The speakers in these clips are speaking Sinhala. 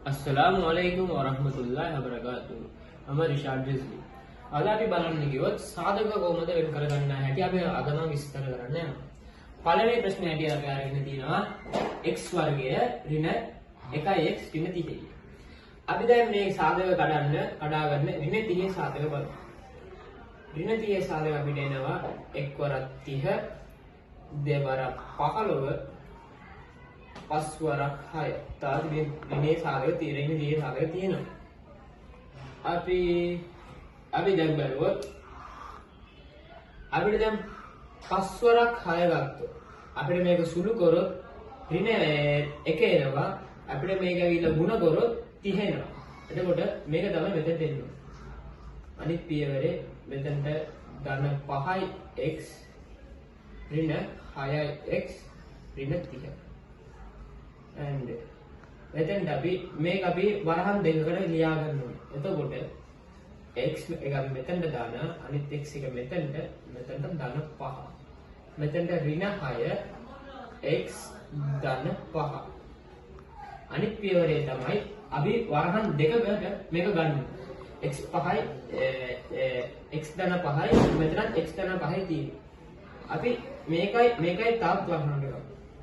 अस्सलामुअलैकुम वरहमतुल्लाहि वबरकातुह. මම රිෂාඩ් රිස්ලි. අද අපි බලන්න ගියොත් සාධක කොහොමද වෙන් කරගන්න හැටි අපි අද නම් විස්තර කරන්න යනවා. පළවෙනි ප්‍රශ්නේ හැටියට අපි අරගෙන තියෙනවා x වර්ගය ඍණ 1x ඍණ 30. අපි දැන් මේ සාධක කඩාගන්න ඍණ 30 සාධක බලමු. ඍණ 30 සාධක අපිට එනවා 1 වරක් 30 2 වරක් 15 5 වරක් 6 තාද මේ සාධක තියෙනවා. අපි දැන් බලුවොත් අපිට දැන් 5 වරක් 6 ගත්තොත් අපිට මේක සුළු කරොත් ඍණ 1 එනවා. අපිට මේක ඇවිල්ලා ಗುಣ කරොත් 30 එනවා. එතකොට මේක තමයි මෙතෙන්ට එන්නේ. අනිත් පියවරේ මෙතෙන්ට ධන 5x ඍණ 6x ඍණ 30. and මෙතෙන්ට අපි මේක අපි වරහන් දෙකකට ලියා ගන්න ඕනේ. එතකොට x එක අපි මෙතෙන්ට දාන අනිත් x එක මෙතෙන්ට ධන 5. මෙතෙන්ට ඍණ 6x ධන 5. අනිත් පියවරේ තමයි අපි වරහන් දෙකකට මේක ගන්න. x 5යි x ධන 5යි මෙතනත් x ධන 5යි තියෙන්නේ. අපි මේකයි තාත් වරහන් දෙක.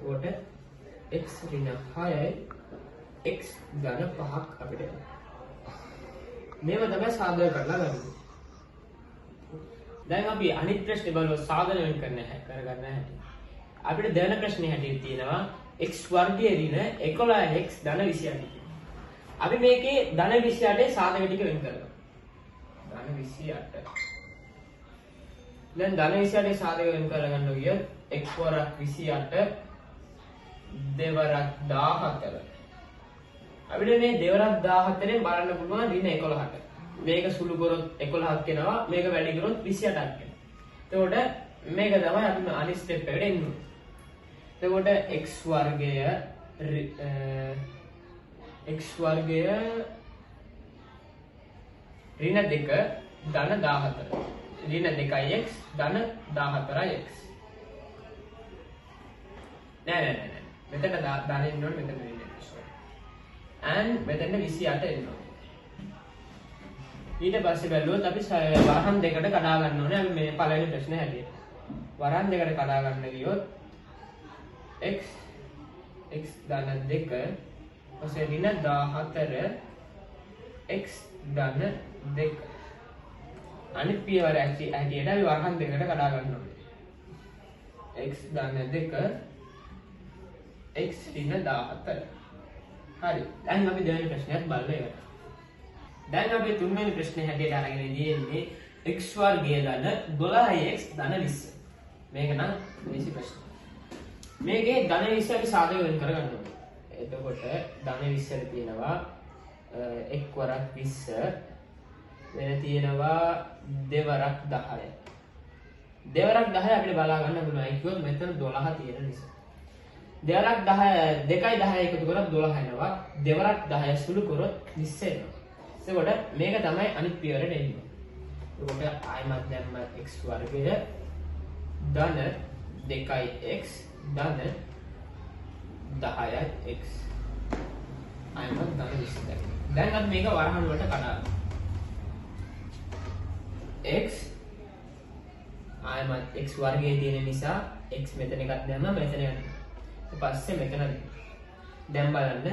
ඒකට x ඍණ 6යි x ධන 5ක් අපිට මේව තමයි සාධක කරලා ගන්න. දැන් අපි අනිත් ප්‍රශ්නේ බලමු සාධන වෙන් කරගන්න හැටි. අපිට දෙන ප්‍රශ්නේ හැටියට තියෙනවා x වර්ගයේ ඍණ 11x ධන 28. අපි මේකේ ධන 28 සාධක ටික වෙන් කරනවා. ධන 28. දැන් ධන 28 සාධක වෙන් කරගන්න ගියොත් x වරක් 28 2 වරක් 14. අපිට මේ දෙවරක් 14ෙන් බලන්න පුළුවන් ඍණ 11ට. මේක සුළු කරොත් 11ක් එනවා. මේක වැඩි කරොත් 28ක් එනවා. එතකොට මේක තමයි අපි අනිත් ස්ටෙප් එකට එන්නේ. එතකොට x වර්ගය ඍණ 2 ධන 14. ඍණ 2x ධන 14x. නෑ. මෙතන ධන එන්න ඕනේ මෙතන ඍණ. and මෙතන 28 එනවා. ඊට පස්සේ බැලුවොත් අපි වරහන් දෙකට කඩා ගන්න ඕනේ. අපි මේ පළවෙනි ප්‍රශ්නේ හැටියට. වරහන් දෙකට කඩා ගන්න ගියොත් x ධන 2 පස්සේ ඍණ 14 x ධන 2. අනිත් පියවර හැටියට අපි වරහන් දෙකට කඩා ගන්න ඕනේ. x ධන 2 x ඍණ 14. හරි. දැන් අපි දෙවෙනි ප්‍රශ්නයත් බලලා ඉවරයි. දැන් අපි තුන්වෙනි ප්‍රශ්නේ හැටියට අරගෙන ඉන්නේ x වර්ගය ධන 12x ධන 20. මේක නම් ලේසි ප්‍රශ්නයක්. මේකේ ධන 20 අපි සාධක වෙන් කරගන්න ඕනේ. එතකොට ධන 20 තියෙනවා 1 වරක් 20 වෙන තියෙනවා 2 වරක් 10. 2 වරක් 10 අපිට බලා ගන්න පුළුවන්. ඒ කිව්වොත් මෙතන 12 තියෙන නිසා. දෙවරක් 10 2යි 10 එකතු කරොත් 12 එනවා. දෙවරක් 10 සුළු කරොත් 20 එනවා. එතකොට මේක තමයි අනිත් පියවරට එන්නේ. එතකොට ආයමත් දැම්ම x වර්ගය ධන 2x ධන 10x ආයමත් ධන 20. දැන් අපි මේක වරහන් වලට කඩනවා. x ආයමත් x වර්ගයේ තියෙන නිසා x මෙතන එකක් දැම්ම මෙතන යනවා. පස්සේ මෙතන දැන් බලන්න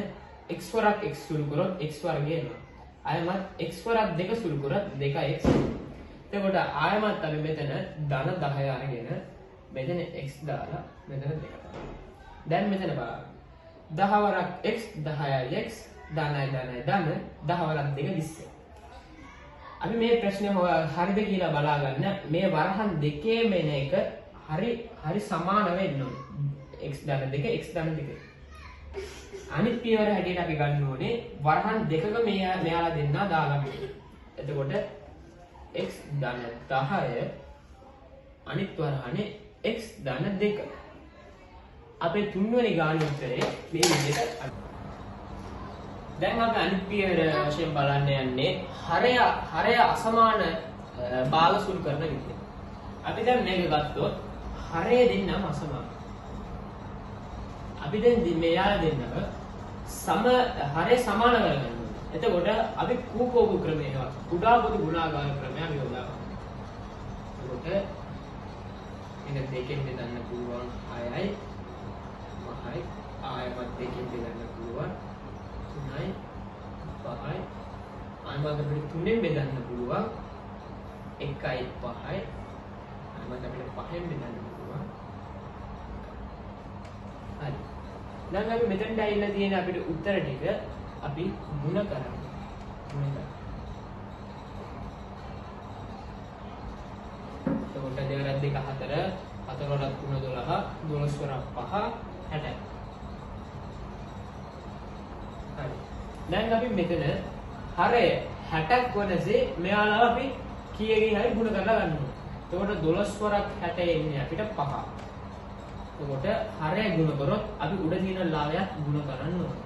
x වරක් x සුළු කරොත් x වර්ගය එනවා. ආයමත් x වරක් 2 සුළු කරොත් 2x. එතකොට ආයමත් අපි මෙතන ධන 10 අරගෙන මෙතන x දාලා මෙතන 2 දාලා. දැන් මෙතන බලන්න 10 වරක් x 10x ධනයි 10 වරක් 2 20. අපි මේ ප්‍රශ්නේ හරිද කියලා බලා ගන්න මේ වරහන් දෙකේම එන එක හරි සමාන වෙන්න ඕනේ. x ධන 2 x ධන 2. අනිත් පියවර හැටියට අපි ගන්න ඕනේ වරහන් දෙකක මෙයාලා දෙන්නා දාගන්න. එතකොට x ධන 10 අනිත් වරහනේ x ධන 2. අපේ තුන්වෙනි ගානේ උත්තරේ මේ විදිහට. දැන් අපි අනිත් පියවර වශයෙන් බලන්න යන්නේ හරය අසමාන බාල සුළු කරන විදිහ. අපි දැන් මේක ගත්තොත් හරය දෙන්නම අසමාන. අපි දැන් මෙයාලා දෙන්නක හරය සමාන කරගන්න ඕනේ. එතකොට අපි කූපෝගු ක්‍රමයනවා කුඩා පොදු ගුණාකාර ක්‍රමය අපි යොදා ගන්නවා. එතකොට මේක දෙකෙන් බෙදන්න පුළුවන් 6යි 5යි ආයමත් දෙකෙන් බෙදන්න පුළුවන් 3යි 5යි ආයමත් අපිට 3ෙන් බෙදන්න පුළුවන් 1යි 5යි ආයමත් අපිට 5ෙන් බෙදන්න පුළුවන්. හරි. දැන් අපි මෙතනට ඇවිල්ලා තියෙන අපිට උත්තර ටික අපි මුණ කරමු. මුණ කරමු. එතකොට 2 වරක් 2 4 4 වරක් 3 12 12 වරක් 5 60. හරි. දැන් අපි මෙතන හරය 60ක් වනසේ මෙයාලා අපි කීයකින් හරි ගුණ කරලා ගන්න ඕනේ. එතකොට 12 වරක් 60 එන්නේ අපිට 5. එතකොට හරය ගුණ කරොත් අපි උඩ තියෙන ලාභයත් ගුණ කරන්න ඕනේ.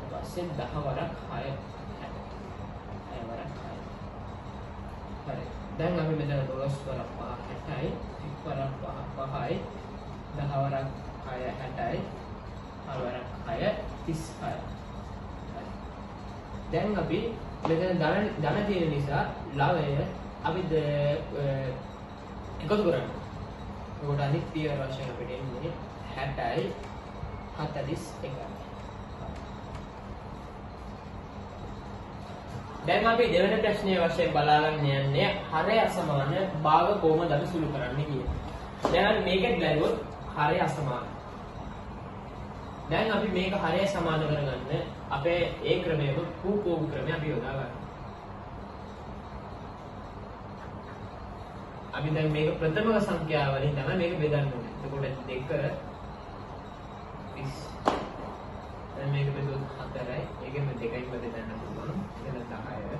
ඊට පස්සේ 10 වරක් 6 60. 6 වරක් 6. හරි. දැන් අපි මෙතන 12 වරක් 5 60යි, 1 වරක් 5 5යි, 10 වරක් 6 60යි, 6 වරක් 6 36යි. හරි. දැන් අපි මෙතන ධන තියෙන නිසා ලාභය අපි එකතු කරන්න. ඒකට අනිත් පියවර වශයෙන් අපිට එන්නේ 60යි 41යි. දැන් අපි දෙවෙනි ප්‍රශ්නයේ වශයෙන් බලාගන්න යන්නේ හරය අසමාන භාග කොහොමද අපි සුළු කරන්නේ කියලා. දැන් අපි මේකෙත් බැලුවොත් හරය අසමාන. දැන් අපි මේක හරය සමාන කරගන්න අපේ ඒ ක්‍රමයේම කූපෝගු ක්‍රමය අපි යොදා ගන්නවා. අපි දැන් මේක ප්‍රථමක සංඛ්‍යාව වලින් තමයි මේක බෙදන්න ඕනේ. එතකොට 2 30. දැන් මේක බෙදුවොත් 4යි. ඒකෙන් 2යි බෙදන්න පුළුවන්. එතන 10යි.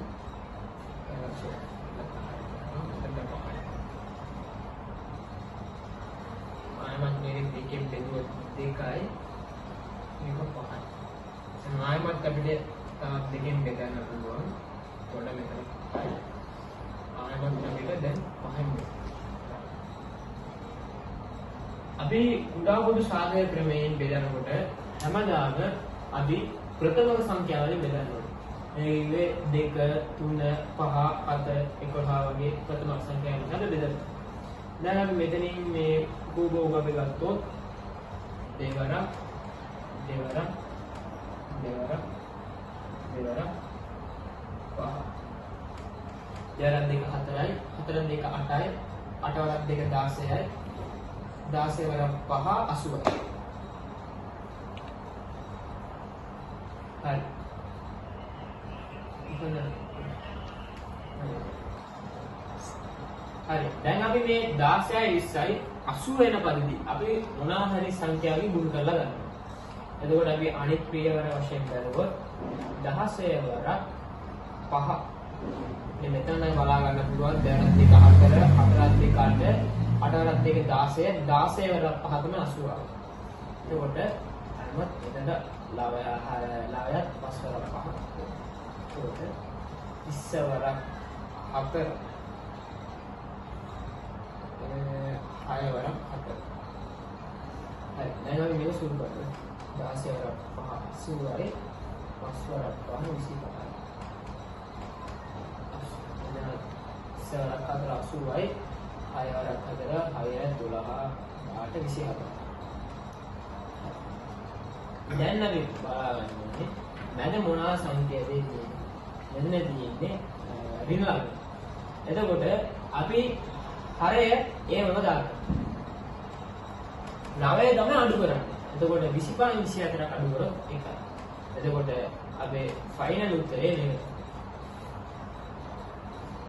ආයමත් මේක දෙකෙන් බෙදුවොත් 2යි. මේක 5යි. ආයමත් අපිට තවත් දෙකෙන් බෙදන්න පුළුවන්. එතකොට මෙතන 5යි. ආයමත් අපිට දැන් 5න් අපි කුඩා පොදු සාධක ක්‍රමයෙන් බෙදනකොට හැමදාම අපි ප්‍රථමක සංඛ්‍යා වලින් බෙදන්න ඕනේ. මේ 2 3 5 7 11 වගේ ප්‍රථමක සංඛ්‍යා වලින් අපි බෙදනවා. දැන් අපි මෙතනින් මේ කූපෝග අපි ගත්තොත් දෙවරක් දෙවරක් දෙවරක් දෙවරක් 5 දෙවරක් 2 4යි 4 2 8යි 8 වරක් 2 16යි 16 වරක් 5 80යි. හරි. හරි. දැන් අපි මේ 16යි 20යි 80 වෙන පරිදි අපි මොනවා හරි සංඛ්‍යාවකින් ගුණ කරලා ගන්නවා. එතකොට අපි අනිත් පියවර වශයෙන් බලුවොත් 16 වරක් 5 මේ මෙතන බලා ගන්න පුළුවන් 2 4 4 2 8 8 වරක් 2 16 16 වරක් 5 තමයි 80. එතකොට අරමත් එතන ලාවයත් 5 වරක් 5. එතකොට 20 වරක් 4 6 වරක් 4. හරි. දැන් අපි මේක සුළු කරමු. 16 වරක් 5 80යි 5 වරක් 5 25යි. සවරක් 4 80යි 6 වරක් 4 6 12 8 24. දැන් අපි බලන්නේ මැද මොනවා සංඛ්‍යාවද තියෙන්නේ. මෙතන තියෙන්නේ ඍණ ලාභ. එතකොට අපි හරය ඒවම දාන්න. 9 තමයි අඩු කරන්නේ. එතකොට 25 24ක් අඩු කරොත් 1යි. එතකොට අපේ ෆයිනල් උත්තරේ මේක.